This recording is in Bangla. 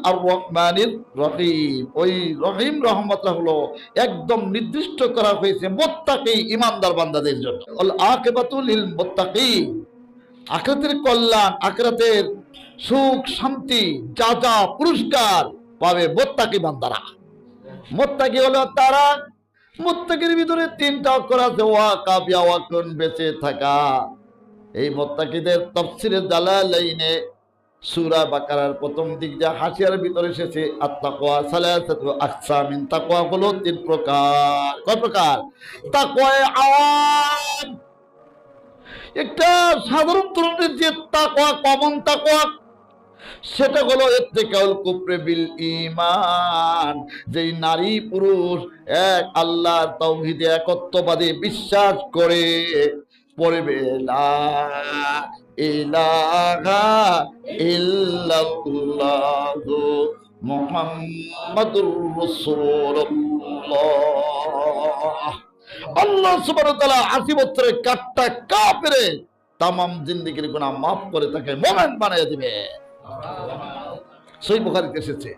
আর রহমানির রহিম। ওই রহিম রহমতটা হলো একদম নির্দিষ্ট করা হয়েছে মুত্তাকি ইমানদার বান্দাদের জন্য। আল আকিবাতু লিল মুত্তাকিন, আখিরাতের কল্যাণ, আখিরাতের সুখ শান্তি যা যা পুরস্কার পাবে মুত্তাকি বান্দারা। মুত্তাকি হলো তারা, মুত্তাকির ভিতরে তিনটা অক্ষর আছে, ওয়াকাব ইয়াওয়াকুন, বেঁচে থাকা। এই মুত্তাকিদের তাফসীরে জালালাইনে সূরা বাকারার প্রথম দিক যা হাসিয়ার ভিতরে এসেছে, আত-তাকওয়া সালাসাতু আকসামিন, তাকওয়া হলো তিন প্রকার। কয় প্রকার? তাকওয়ায়ে আওয়াম, একটা সাধারণ ধরনের যে তাকওয়া, কমন তাকওয়া, সেটা হলো ইত্তিকাউল কুফরি বিল ঈমান, যেই নারী পুরুষ এক আল্লাহর তাওহীদে একত্ববাদে বিশ্বাস করে পড়বে লা ইলাহা ইল্লাল্লাহু মুহাম্মাদুর রাসূলুল্লাহ। আল্লাহ সুবহানাহু ওয়া তাআলা ৮০ বছরের কাট্টা কাফেরে তামাম জিন্দেগির গুনাহ মাফ করে তাকে মুমিন বানিয়ে দিবে। সহিহ বুখারীতে এসেছে।